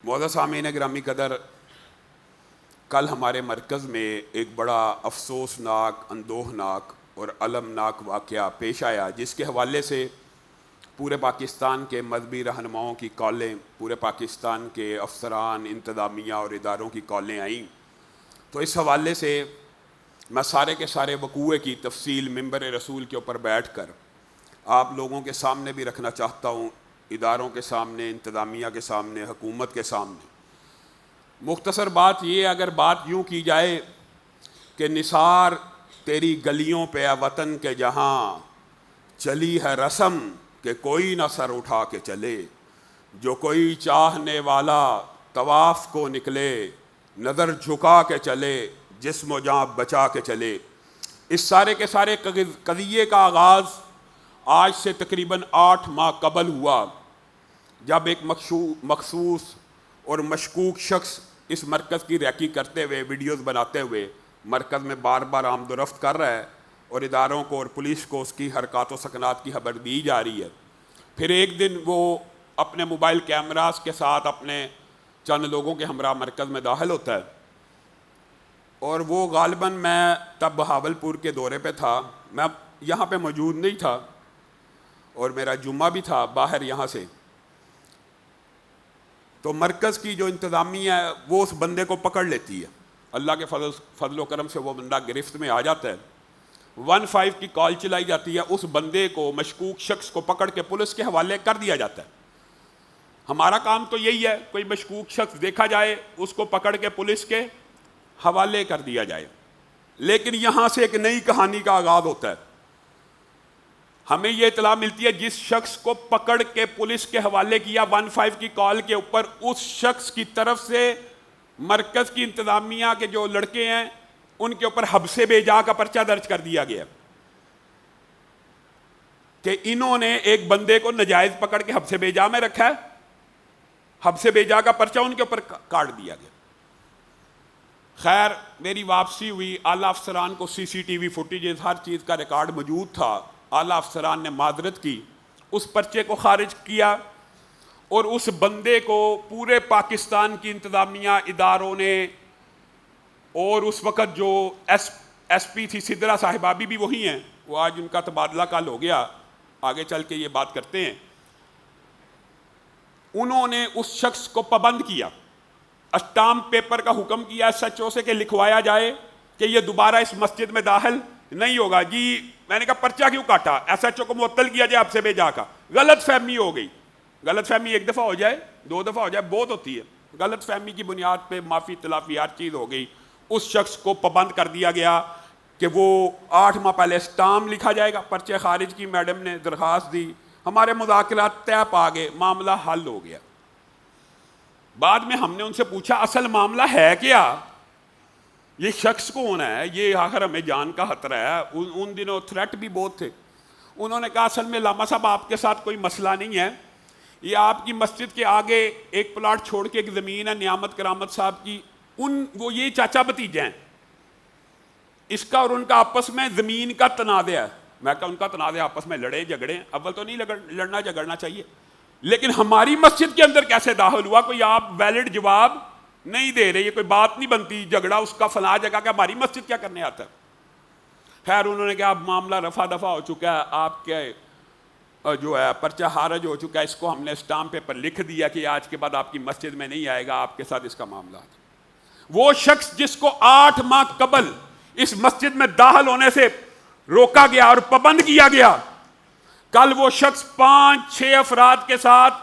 معزز سامعین گرامی قدر، کل ہمارے مرکز میں ایک بڑا افسوسناک، اندوہناک اور المناک واقعہ پیش آیا، جس کے حوالے سے پورے پاکستان کے مذہبی رہنماؤں کی کالیں، پورے پاکستان کے افسران، انتظامیہ اور اداروں کی کالیں آئیں۔ تو اس حوالے سے میں سارے کے سارے وقوعے کی تفصیل منبر رسول کے اوپر بیٹھ کر آپ لوگوں کے سامنے بھی رکھنا چاہتا ہوں، اداروں کے سامنے، انتظامیہ کے سامنے، حکومت کے سامنے۔ مختصر بات یہ، اگر بات یوں کی جائے کہ نثار تیری گلیوں پہ اے وطن کے جہاں، چلی ہے رسم کہ کوئی نہ سر اٹھا کے چلے، جو کوئی چاہنے والا طواف کو نکلے، نظر جھکا کے چلے، جسم و جاں بچا کے چلے۔ اس سارے کے سارے قضیے کا آغاز آج سے تقریباً 8 ماہ قبل ہوا، جب ایک مخصوص اور مشکوک شخص اس مرکز کی ریکی کرتے ہوئے، ویڈیوز بناتے ہوئے مرکز میں بار بار آمد و رفت کر رہا ہے اور اداروں کو اور پولیس کو اس کی حرکات و سکنات کی خبر دی جا رہی ہے۔ پھر ایک دن وہ اپنے موبائل کیمراز کے ساتھ اپنے چند لوگوں کے ہمراہ مرکز میں داخل ہوتا ہے، اور وہ غالباً، میں تب بہاولپور کے دورے پہ تھا، میں یہاں پہ موجود نہیں تھا اور میرا جمعہ بھی تھا باہر یہاں سے۔ تو مرکز کی جو انتظامیہ ہے وہ اس بندے کو پکڑ لیتی ہے، اللہ کے فضل و کرم سے وہ بندہ گرفت میں آ جاتا ہے۔ 15 کی کال چلائی جاتی ہے، اس بندے کو، مشکوک شخص کو پکڑ کے پولیس کے حوالے کر دیا جاتا ہے۔ ہمارا کام تو یہی ہے، کوئی مشکوک شخص دیکھا جائے، اس کو پکڑ کے پولیس کے حوالے کر دیا جائے۔ لیکن یہاں سے ایک نئی کہانی کا آغاز ہوتا ہے۔ ہمیں یہ اطلاع ملتی ہے جس شخص کو پکڑ کے پولیس کے حوالے کیا 15 کی کال کے اوپر، اس شخص کی طرف سے مرکز کی انتظامیہ کے جو لڑکے ہیں ان کے اوپر حبس بیجا کا پرچہ درج کر دیا گیا کہ انہوں نے ایک بندے کو ناجائز پکڑ کے حبس بیجا میں رکھا ہے۔ حبس بیجا کا پرچہ ان کے اوپر کاٹ دیا گیا۔ خیر، میری واپسی ہوئی، اعلیٰ افسران کو CCTV فوٹیجز، ہر چیز کا ریکارڈ موجود تھا۔ اعلیٰ افسران نے معذرت کی، اس پرچے کو خارج کیا، اور اس بندے کو پورے پاکستان کی انتظامیہ، اداروں نے، اور اس وقت جو ایس پی تھی سدرا صاحبہ بھی وہی ہیں، وہ آج ان کا تبادلہ کل ہو گیا، آگے چل کے یہ بات کرتے ہیں، انہوں نے اس شخص کو پابند کیا، اسٹامپ پیپر کا حکم کیا SHO سے کہ لکھوایا جائے کہ یہ دوبارہ اس مسجد میں داخل نہیں ہوگا۔ جی میں نے کہا پرچہ کیوں کاٹا؟ SHO کو معطل کیا جائے، حبس بیجا کا۔ غلط فہمی ہو گئی۔ غلط فہمی ایک دفعہ ہو جائے، 2 دفعہ ہو جائے، بہت ہوتی ہے۔ غلط فہمی کی بنیاد پہ معافی تلافی ہر چیز ہو گئی۔ اس شخص کو پابند کر دیا گیا کہ وہ 8 ماہ پہلے اسٹامپ لکھا جائے گا۔ پرچے خارج کی، میڈم نے درخواست دی، ہمارے مذاکرات طے پا گئے، معاملہ حل ہو گیا۔ بعد میں ہم نے ان سے پوچھا اصل معاملہ ہے کیا، یہ شخص کون ہے، یہ آخر ہمیں جان کا خطرہ ہے۔ ان دنوں تھریٹ بھی بہت تھے۔ انہوں نے کہا اصل میں لاما صاحب آپ کے ساتھ کوئی مسئلہ نہیں ہے، یہ آپ کی مسجد کے آگے ایک پلاٹ چھوڑ کے ایک زمین ہے نعمت کرامت صاحب کی، وہ یہ چاچا بھتیجے ہیں، اس کا اور ان کا آپس میں زمین کا تنازع ہے۔ میں کہا ان کا تنازع آپس میں لڑے جھگڑے، اول تو نہیں لڑنا جھگڑنا چاہیے، لیکن ہماری مسجد کے اندر کیسے داخل ہوا؟ کوئی آپ ویلڈ جواب نہیں دے رہے، یہ کوئی بات نہیں بنتی، جھگڑا اس کا فلاں جگہ کہ ہماری مسجد کیا کرنے آتا ہے۔ خیر انہوں نے کہا اب معاملہ رفع دفع ہو چکا ہے، آپ کے جو ہے پرچہ خارج ہو چکا ہے، اس کو ہم نے اسٹامپ پیپر لکھ دیا کہ آج کے بعد آپ کی مسجد میں نہیں آئے گا، آپ کے ساتھ اس کا معاملہ ہے۔ وہ شخص جس کو 8 ماہ قبل اس مسجد میں داخل ہونے سے روکا گیا اور پابند کیا گیا، کل وہ شخص 5-6 افراد کے ساتھ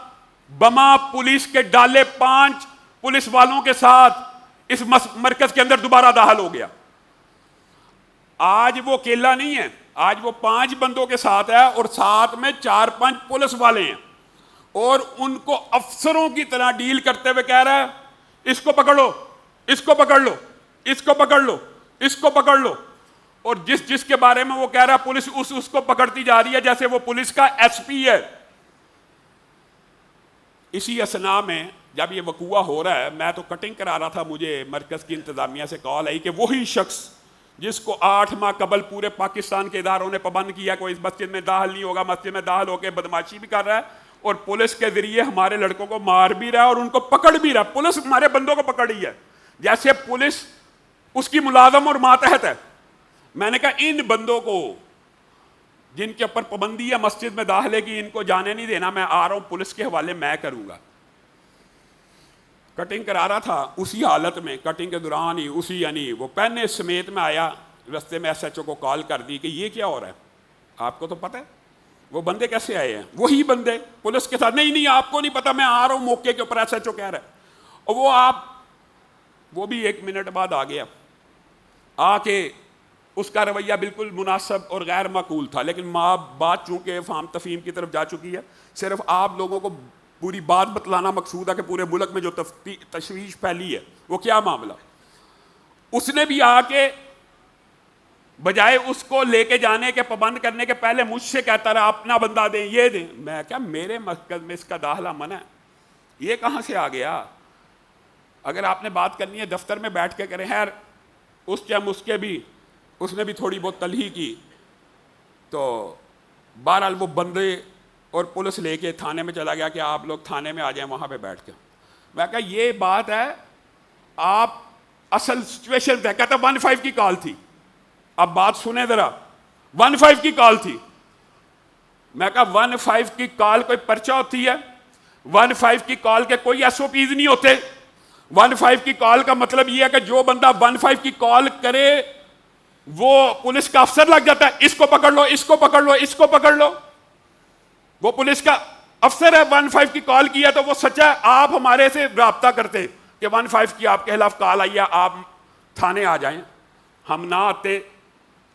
بما پولیس کے ڈالے 5 پولیس والوں کے ساتھ اس مرکز کے اندر دوبارہ داخل ہو گیا۔ آج وہ اکیلا نہیں ہے، آج وہ 5 بندوں کے ساتھ ہے، اور ساتھ میں 4-5 پولیس والے ہیں، اور ان کو افسروں کی طرح ڈیل کرتے ہوئے کہہ رہا ہے اس کو پکڑو، اس کو پکڑ لو، اس کو پکڑ لو، اس کو پکڑ لو، اور جس کے بارے میں وہ کہہ رہا ہے پولیس اس کو پکڑتی جا رہی ہے جیسے وہ پولیس کا SP ہے۔ اسی اثناء میں جب یہ وقوعہ ہو رہا ہے، میں تو کٹنگ کرا رہا تھا، مجھے مرکز کی انتظامیہ سے کال آئی کہ وہی شخص جس کو 8 ماہ قبل پورے پاکستان کے اداروں نے پابند کیا، کوئی اس مسجد میں داخل نہیں ہوگا، مسجد میں داخل ہو کے بدماشی بھی کر رہا ہے، اور پولیس کے ذریعے ہمارے لڑکوں کو مار بھی رہا ہے اور ان کو پکڑ بھی رہا ہے. پولیس ہمارے بندوں کو پکڑ رہی ہے جیسے پولیس اس کی ملازم اور ماتحت ہے. میں نے کہا ان بندوں کو جن کے اوپر پابندی ہے مسجد میں داخلے کی, ان کو جانے نہیں دینا, میں آ رہا ہوں, پولیس کے حوالے میں کروں گا. کٹنگ کرا رہا تھا, اسی حالت میں کٹنگ کے دوران ہی اسی یعنی وہ پہنے سمیت میں آیا, رستے میں ایس ایچ او کو کال کر دی کہ یہ کیا ہو رہا ہے, آپ کو تو پتہ ہے. وہ بندے کیسے آئے ہیں, وہی بندے پولیس کے ساتھ, نہیں آپ کو نہیں پتا, میں آ رہا ہوں موقع کے اوپر, ایس ایچ او کہہ رہا ہے. اور وہ بھی 1 منٹ بعد آ گیا, آ کے اس کا رویہ بالکل مناسب اور غیر معقول تھا. لیکن بات چونکہ فہم تفہیم کی طرف جا چکی ہے, صرف آپ لوگوں کو پوری بات بتلانا مقصود ہے کہ پورے ملک میں جو تشویش پھیلی ہے وہ کیا معاملہ. اس نے بھی آ کے بجائے اس کو لے کے جانے کے پابند کرنے کے پہلے مجھ سے کہتا رہا اپنا بندہ دیں, یہ دیں. میں کیا میرے مرکز میں اس کا داخلہ منع ہے, یہ کہاں سے آ گیا. اگر آپ نے بات کرنی ہے دفتر میں بیٹھ کے کریں. خیر اس ٹائم اس نے بھی تھوڑی بہت تلہی کی, تو بہرحال وہ بندے اور پولیس لے کے تھانے میں چلا گیا کہ آپ لوگ تھانے میں آ جائیں وہاں پہ بیٹھ کے. میں کہا یہ بات ہے, آپ اصل سچویشن ہے. کہتا 15 کی کال تھی. اب بات سنیں ذرا, 15 کی کال تھی. میں کہا 15 کی کال کوئی پرچہ ہوتی ہے, 15 کی کال کے کوئی ایس او پیز نہیں ہوتے. 15 کی کال کا مطلب یہ ہے کہ جو بندہ 15 کی کال کرے وہ پولیس کا افسر لگ جاتا ہے, اس کو پکڑ لو, اس کو پکڑ لو, اس کو پکڑ لو. وہ پولیس کا افسر ہے, 15 کی کال کیا تو وہ سچا ہے. آپ ہمارے سے رابطہ کرتے کہ 15 کی آپ کے خلاف کال آئی ہے, آپ تھانے آ جائیں. ہم نہ آتے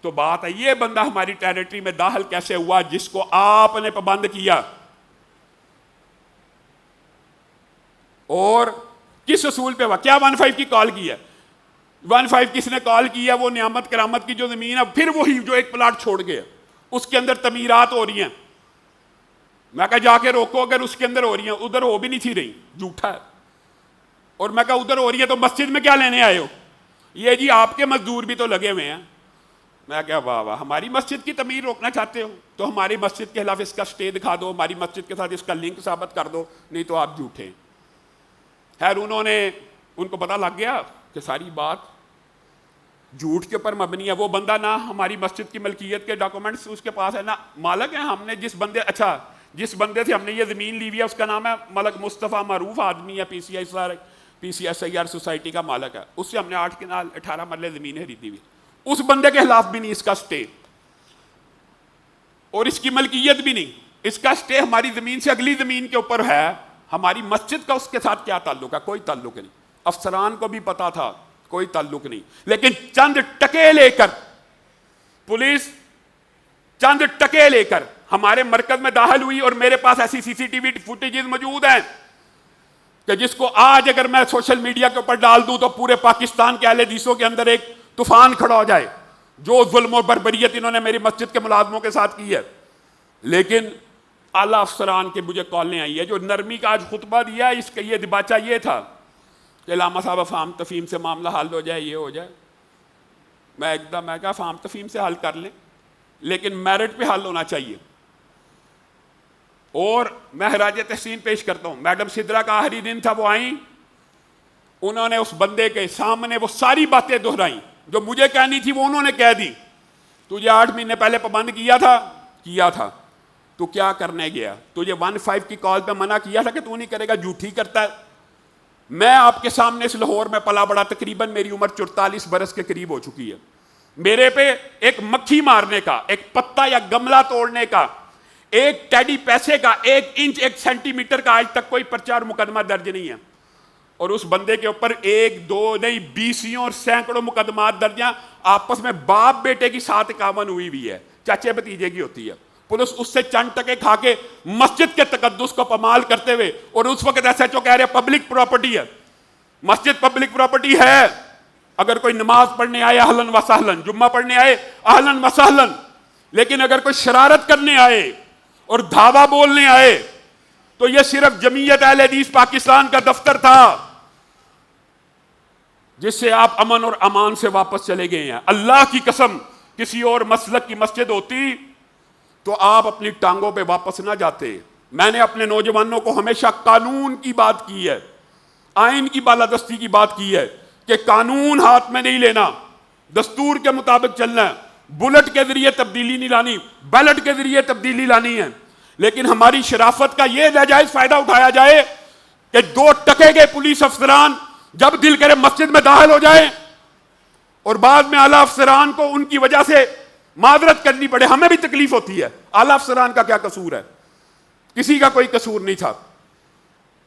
تو بات ہے. یہ بندہ ہماری ٹیریٹری میں داخل کیسے ہوا جس کو آپ نے پابند کیا, اور کس اصول پہ ہوا؟ کیا 15 کی کال کی ہے؟ 15 کس نے کال کی ہے؟ وہ نعمت کرامت کی جو زمین ہے, پھر وہی جو ایک پلاٹ چھوڑ گئے, اس کے اندر تعمیرات ہو رہی ہیں. میں کہا جا کے روکو, اگر اس کے اندر ہو رہی ہیں, ادھر ہو بھی نہیں تھی رہی, جھوٹا ہے. اور میں کہا ادھر ہو رہی ہے تو مسجد میں کیا لینے آئے ہو؟ یہ جی آپ کے مزدور بھی تو لگے ہوئے ہیں. میں کہا واہ واہ, ہماری مسجد کی تعمیر روکنا چاہتے ہو تو ہماری مسجد کے خلاف اس کا سٹے دکھا دو, ہماری مسجد کے ساتھ اس کا لنک ثابت کر دو, نہیں تو آپ جھوٹے ہیں. خیر ان کو پتہ لگ گیا کہ ساری بات جھوٹ کے اوپر مبنی ہے. وہ بندہ نہ ہماری مسجد کی ملکیت کے ڈاکومنٹس اس کے پاس ہے, نہ مالک ہے. ہم نے جس بندے سے ہم نے یہ زمین لی ہوئی ہے اس کا نام ہے ملک مصطفیٰ, معروف آدمی ہے, P C S I R society کا مالک ہے. اس سے ہم نے 8 کنال 18 مرلے زمین خریدی ہوئی. اس بندے کے خلاف بھی نہیں اس کا سٹے, اور اس کی ملکیت بھی نہیں. اس کا سٹے ہماری زمین سے اگلی زمین کے اوپر ہے. ہماری مسجد کا اس کے ساتھ کیا تعلق ہے؟ کوئی تعلق نہیں. افسران کو بھی پتا تھا, کوئی تعلق نہیں. لیکن چند ٹکے لے کر پولیس چند ٹکے لے کر ہمارے مرکز میں داخل ہوئی, اور میرے پاس ایسی سی سی ٹی وی فوٹیجز موجود ہیں کہ جس کو آج اگر میں سوشل میڈیا کے اوپر ڈال دوں تو پورے پاکستان کے اہل حدیثوں کے اندر ایک طوفان کھڑا ہو جائے, جو ظلم و بربریت انہوں نے میری مسجد کے ملازموں کے ساتھ کی ہے. لیکن اعلیٰ افسران کے مجھے کالیں آئی ہے. جو نرمی کا آج خطبہ دیا, اس کا یہ دباچہ یہ تھا کہ علامہ صاحب فہم تفہیم سے معاملہ حل ہو جائے, یہ ہو جائے. میں کہا فہم تفہیم سے حل کر لیں, لیکن میرٹ پہ حل ہونا چاہیے. اور میں خراج تحسین پیش کرتا ہوں, میڈم سدرا کا آخری دن تھا, وہ آئیں, انہوں نے اس بندے کے سامنے وہ ساری باتیں دہرائیں جو مجھے کہنی تھی, وہ انہوں نے کہہ دی. تجھے 8 مہینے پہلے پابند کیا تھا, تو کیا کرنے گیا؟ تجھے 15 کی کال پہ منع کیا تھا کہ تو نہیں کرے گا, جھوٹی کرتا ہے. میں آپ کے سامنے اس لاہور میں پلا بڑا, تقریباً میری عمر 44 برس کے قریب ہو چکی ہے. میرے پہ ایک مکھی مارنے کا, ایک پتا یا گملہ توڑنے کا, ایک ٹیڈی پیسے کا 1 انچ 1 سینٹی میٹر کا آج تک کوئی پرچہ اور مقدمہ درج نہیں ہے. اور اس بندے کے اوپر 1 2 نہیں 20 اور سینکڑوں مقدمات درج ہیں. آپس میں باپ بیٹے کی 751 ہوئی ہے, چاچے بھتیجے کی ہوتی ہے. پولیس اس سے چند ٹکے کھا کے مسجد کے تقدس کو پامال کرتے ہوئے, اور اس وقت ایس ایچ او کہہ رہے پبلک پراپرٹی ہے, مسجد پبلک پراپرٹی ہے. اگر کوئی نماز پڑھنے آئے اہلاً و سہلاً, جمعہ پڑھنے آئے اہلاً و سہلاً, لیکن اگر کوئی شرارت کرنے آئے اور دھاوا بولنے آئے تو یہ صرف جمعیت اہل حدیث پاکستان کا دفتر تھا جس سے آپ امن اور امان سے واپس چلے گئے ہیں. اللہ کی قسم کسی اور مسلک کی مسجد ہوتی تو آپ اپنی ٹانگوں پہ واپس نہ جاتے. میں نے اپنے نوجوانوں کو ہمیشہ قانون کی بات کی ہے، آئین کی بالادستی کی بات کی ہے کہ قانون ہاتھ میں نہیں لینا، دستور کے مطابق چلنا ہے، بلٹ کے ذریعے تبدیلی نہیں لانی، بیلٹ کے ذریعے تبدیلی لانی ہے۔ لیکن ہماری شرافت کا یہ ناجائز فائدہ اٹھایا جائے کہ 2 ٹکے گئے پولیس افسران جب دل کرے مسجد میں داخل ہو جائیں اور بعد میں اعلیٰ افسران کو ان کی وجہ سے معذرت کرنی پڑے۔ ہمیں بھی تکلیف ہوتی ہے، اعلیٰ افسران کا کیا قصور ہے؟ کسی کا کوئی قصور نہیں تھا۔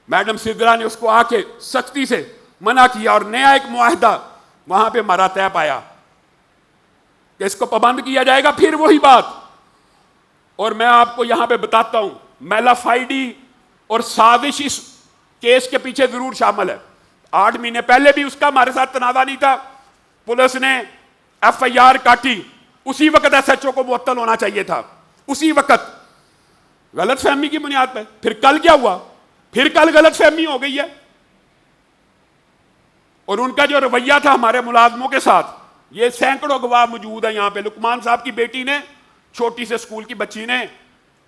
میڈم سدرا نے اس کو آ کے سختی سے منع کیا اور نیا ایک معاہدہ وہاں پہ ہمارا طے پایا کہ اس کو پابند کیا جائے گا۔ پھر وہی بات، اور میں آپ کو یہاں پہ بتاتا ہوں، میلافائڈی اور سازش اس کیس کے پیچھے ضرور شامل ہے۔ 8 مہینے پہلے بھی اس کا ہمارے ساتھ تنازع نہیں تھا، پولیس نے ایف آئی آر کاٹی، اسی وقت ایس ایچ او کو معطل ہونا چاہیے تھا، اسی وقت، غلط فہمی کی بنیاد پہ۔ پھر کل کیا ہوا؟ پھر کل غلط فہمی ہو گئی ہے، اور ان کا جو رویہ تھا ہمارے ملازموں کے ساتھ، یہ سینکڑوں گواہ موجود ہیں یہاں پہ۔ لقمان صاحب کی بیٹی نے، چھوٹی سے اسکول کی بچی نے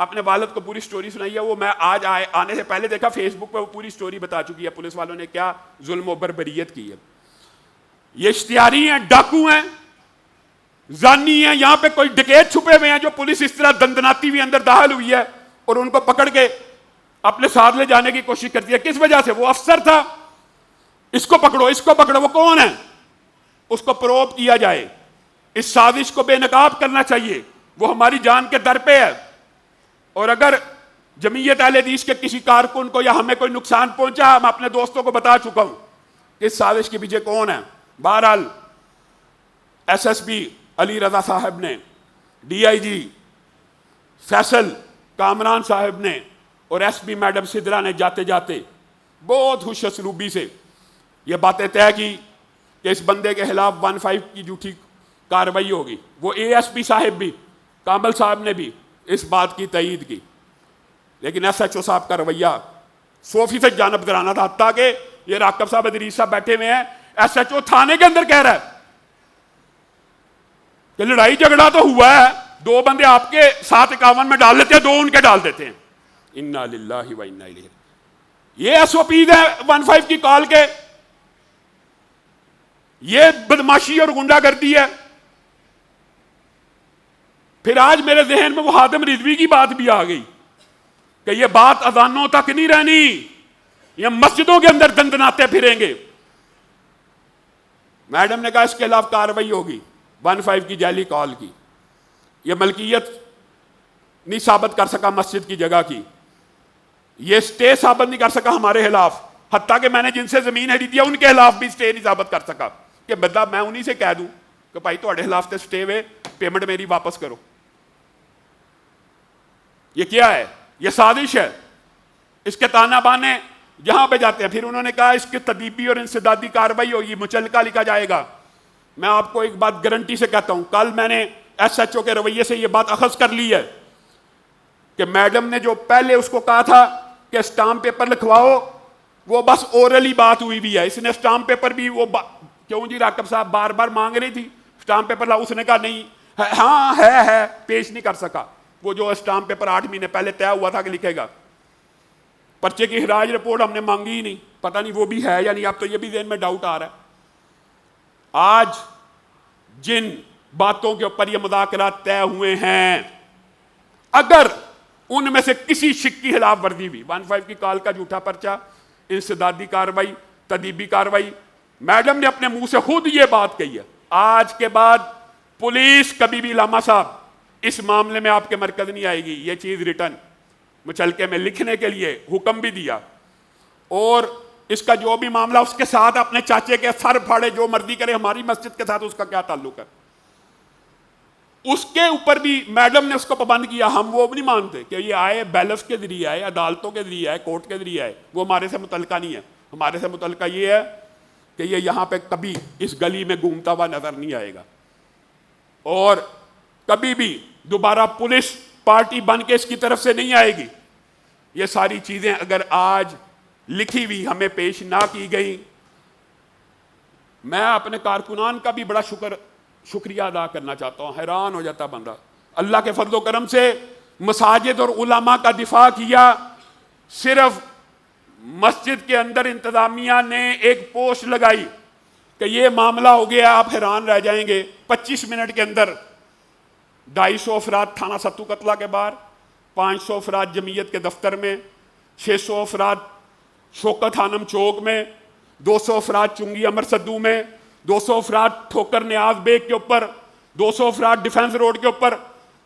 اپنے والد کو پوری سٹوری سنائی ہے۔ وہ میں آج آنے سے پہلے دیکھا فیس بک پہ، وہ پوری سٹوری بتا چکی ہے پولیس والوں نے کیا ظلم و بربریت کی ہے۔ یہ اشتہاری ہیں، ڈاکو ہیں، زانی ہیں، یہاں پہ کوئی ڈکیت چھپے ہوئے ہیں جو پولیس اس طرح دندناتی ہوئی اندر داخل ہوئی ہے اور ان کو پکڑ کے اپنے ساتھ لے جانے کی کوشش کرتی ہے۔ کس وجہ سے؟ وہ افسر تھا، اس کو پکڑو، اس کو پکڑو۔ وہ کون ہے؟ اس کو پروب کیا جائے، اس سازش کو بے نقاب کرنا چاہیے، وہ ہماری جان کے در پہ ہے۔ اور اگر جمعیت اہل حدیث کے کسی کارکن کو یا ہمیں کوئی نقصان پہنچا، ہم اپنے دوستوں کو بتا چکا ہوں کہ اس سازش کے پیچھے کون ہے۔ بہرحال S S P Ali Raza صاحب نے، ڈی آئی جی فیصل کامران صاحب نے اور ایس پی میڈم سدرا نے جاتے جاتے بہت خوش اسلوبی سے یہ باتیں طے کی کہ اس بندے کے خلاف 15 کی جھوٹی کارروائی ہوگی۔ وہ اے ایس پی صاحب بھی، کامل صاحب نے بھی اس بات کی تائید کی، لیکن ایس ایچ او صاحب کا رویہ 100% جانبدارانہ تھا، حتیٰ کہ یہ راکب صاحب ادریس صاحب بیٹھے ہوئے ہیں، ایس ایچ او تھانے کے اندر کہہ رہا ہے کہ لڑائی جھگڑا تو ہوا ہے، 2 بندے آپ کے 751 میں ڈال دیتے ہیں، 2 ان کے ڈال دیتے ہیں۔ انا للہ و انا الیہ۔ یہ ایس او پیز ہیں 15 کی کال کے، یہ بدماشی اور گنڈا گردی ہے۔ پھر آج میرے ذہن میں وہ ہادم رضوی کی بات بھی آ گئی کہ یہ بات اذانوں تک نہیں رہنی، یہ مسجدوں کے اندر دندناتے پھریں گے۔ میڈم نے کہا اس کے خلاف کارروائی ہوگی 15 کی جعلی کال کی۔ یہ ملکیت نہیں ثابت کر سکا مسجد کی جگہ کی، یہ سٹے ثابت نہیں کر سکا ہمارے خلاف، حتیٰ کہ میں نے جن سے زمین خریدی ہے ان کے خلاف بھی سٹے نہیں ثابت کر سکا کہ بدلا میں انہی سے کہہ دوں کہ بھائی تہاڈے خلاف تے سٹے ہوئے، پیمنٹ میری واپس کرو۔ یہ کیا ہے؟ یہ سازش ہے۔ اس کے تانا بانے جہاں پہ جاتے ہیں، پھر انہوں نے کہا اس کی تدبیری اور انسدادی کارروائی ہوگی، مچلکا لکھا جائے گا۔ میں آپ کو ایک بات گارنٹی سے کہتا ہوں، کل میں نے ایس ایچ او کے رویے سے یہ بات اخذ کر لی ہے کہ میڈم نے جو پہلے اس کو کہا تھا کہ اسٹامپ پیپر لکھواؤ، وہ بس اورلی بات ہوئی بھی ہے۔ اس نے اسٹامپ پیپر بھی وہ کیوں جی راکب صاحب بار بار مانگ رہی تھی اسٹامپ پیپر لاؤ، اس نے کہا نہیں، ہاں ہے، پیش نہیں کر سکا۔ وہ جو اسٹامپ پیپر 8 مہینے پہلے طے ہوا تھا کہ لکھے گا، پرچے کی خراج رپورٹ ہم نے مانگی ہی نہیں، پتہ نہیں وہ بھی ہے یا نہیں۔ اب تو یہ بھی ذہن میں ڈاؤٹ آ رہا ہے۔ آج جن باتوں کے اوپر یہ مذاکرات طے ہوئے ہیں، اگر ان میں سے کسی شک کی خلاف ورزی ہوئی، 15 کی کال کا جھوٹا پرچہ، انسدادی کارروائی، تدبیری کارروائی، میڈم نے اپنے منہ سے خود یہ بات کہی ہے، آج کے بعد پولیس کبھی بھی علامہ صاحب اس معاملے میں آپ کے مرکز نہیں آئے گی۔ یہ چیز ریٹن مچلکے میں لکھنے کے لیے حکم بھی دیا، اور اس کا جو بھی معاملہ اس کے ساتھ اپنے چاچے کے سر پھاڑے، جو مرضی کرے، ہماری مسجد کے ساتھ اس کا کیا تعلق ہے، اس کے اوپر بھی میڈم نے اس کو پابند کیا۔ ہم وہ نہیں مانتے کہ یہ آئے بیلف کے ذریعے آئے، عدالتوں کے ذریعے آئے، کورٹ کے ذریعے آئے، وہ ہمارے سے متعلقہ نہیں ہے۔ ہمارے سے متعلقہ یہ ہے کہ یہ یہاں پہ کبھی اس گلی میں گھومتا ہوا نظر نہیں آئے گا، اور کبھی بھی دوبارہ پولیس پارٹی بن کے اس کی طرف سے نہیں آئے گی۔ یہ ساری چیزیں اگر آج لکھی ہوئی ہمیں پیش نہ کی گئی، میں اپنے کارکنان کا بھی بڑا شکریہ ادا کرنا چاہتا ہوں۔ حیران ہو جاتا بندہ، اللہ کے فضل و کرم سے مساجد اور علماء کا دفاع کیا، صرف مسجد کے اندر انتظامیہ نے ایک پوسٹ لگائی کہ یہ معاملہ ہو گیا، آپ حیران رہ جائیں گے، 25 منٹ کے اندر 250 افراد تھانہ ستو قتلہ کے باہر، 500 افراد جمعیت کے دفتر میں، 600 افراد شوکت خانم چوک میں، 200 افراد چنگی امر سدو میں، 200 افراد ٹھوکر نیاز بیگ کے اوپر، 200 افراد ڈیفنس روڈ کے اوپر،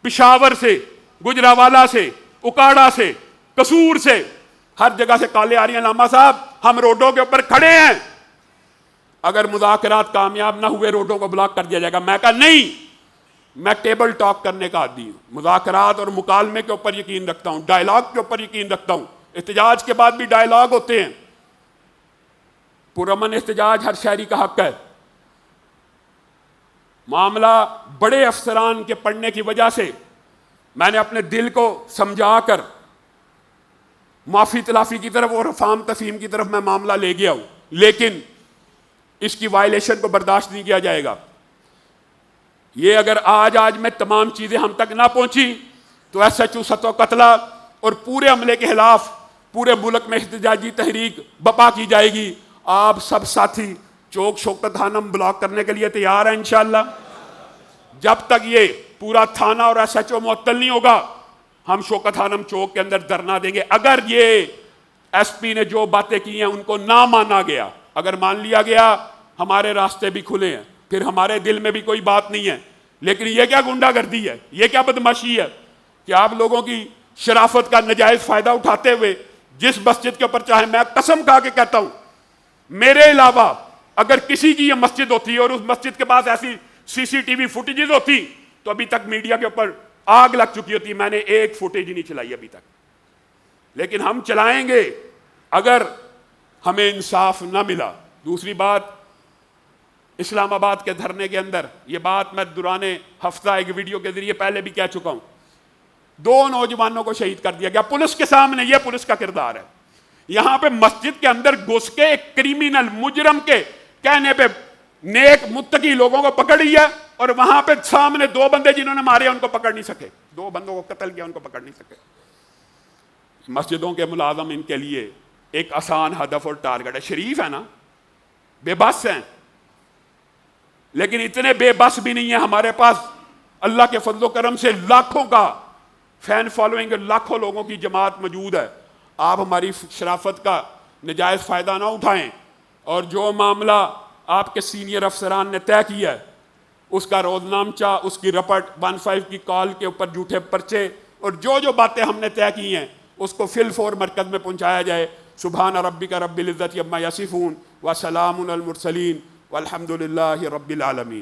پشاور سے، گجراوالا سے، اکاڑا سے، قصور سے، ہر جگہ سے کالے آ رہی ہیں علامہ صاحب ہم روڈوں کے اوپر کھڑے ہیں، اگر مذاکرات کامیاب نہ ہوئے روڈوں کو بلاک کر دیا جائے گا۔ میں کہا نہیں، میں ٹیبل ٹاک کرنے کا عادی ہوں، مذاکرات اور مکالمے کے اوپر یقین رکھتا ہوں، ڈائلاگ کے اوپر یقین رکھتا ہوں، احتجاج کے بعد بھی ڈائلاگ ہوتے ہیں، پرامن احتجاج ہر شہری کا حق ہے۔ معاملہ بڑے افسران کے پڑھنے کی وجہ سے میں نے اپنے دل کو سمجھا کر معافی تلافی کی طرف اور افہام تفہیم کی طرف میں معاملہ لے گیا ہوں، لیکن اس کی وائلیشن کو برداشت نہیں کیا جائے گا۔ یہ اگر آج میں تمام چیزیں ہم تک نہ پہنچی تو SHO ستو قتلہ اور پورے عملے کے خلاف پورے ملک میں احتجاجی تحریک بپا کی جائے گی۔ آپ سب ساتھی چوک شوکت خانم بلاک کرنے کے لیے تیار ہیں انشاءاللہ؟ جب تک یہ پورا تھانہ اور SHO معطل نہیں ہوگا ہم شوکت خانم چوک کے اندر دھرنا دیں گے۔ اگر یہ SP نے جو باتیں کی ہیں ان کو نہ مانا گیا، اگر مان لیا گیا ہمارے راستے بھی کھلے ہیں، پھر ہمارے دل میں بھی کوئی بات نہیں ہے، لیکن یہ کیا گنڈا گردی ہے، یہ کیا بدماشی ہے کہ آپ لوگوں کی شرافت کا نجائز فائدہ اٹھاتے ہوئے جس مسجد کے اوپر چاہے، میں قسم کھا کے کہتا ہوں میرے علاوہ اگر کسی کی یہ مسجد ہوتی اور اس مسجد کے پاس ایسی CCTV فوٹیجز ہوتی تو ابھی تک میڈیا کے اوپر آگ لگ چکی ہوتی۔ میں نے ایک فوٹیج نہیں چلائی ابھی تک، لیکن ہم چلائیں گے اگر ہمیں انصاف نہ ملا۔ دوسری بات، اسلام آباد کے دھرنے کے اندر یہ بات میں دوران ہفتہ ایک ویڈیو کے ذریعے پہلے بھی کہہ چکا ہوں، 2 نوجوانوں کو شہید کر دیا گیا پولیس کے سامنے، یہ پولیس کا کردار ہے۔ یہاں پہ مسجد کے اندر گھس کے ایک کریمنل مجرم کے کہنے پہ نیک متقی لوگوں کو پکڑ لیا اور وہاں پہ سامنے 2 بندے جنہوں نے مارے ان کو پکڑ نہیں سکے، 2 بندوں کو قتل کیا ان کو پکڑ نہیں سکے۔ مسجدوں کے ملازم ان کے لیے ایک آسان ہدف اور ٹارگٹ ہے۔ شریف ہے نا، بے بس ہیں، لیکن اتنے بے بس بھی نہیں ہیں۔ ہمارے پاس اللہ کے فضل و کرم سے لاکھوں کا فین فالوئنگ، لاکھوں لوگوں کی جماعت موجود ہے۔ آپ ہماری شرافت کا نجائز فائدہ نہ اٹھائیں، اور جو معاملہ آپ کے سینئر افسران نے طے کیا ہے اس کا روزنامچہ، اس کی رپٹ 15 کی کال کے اوپر جھوٹے پرچے اور جو باتیں ہم نے طے کی ہیں اس کو فی الفور مرکز میں پہنچایا جائے۔ سبحان ربک رب العزت عما یصفون وسلام علی المرسلین والحمد للہ رب العالمین۔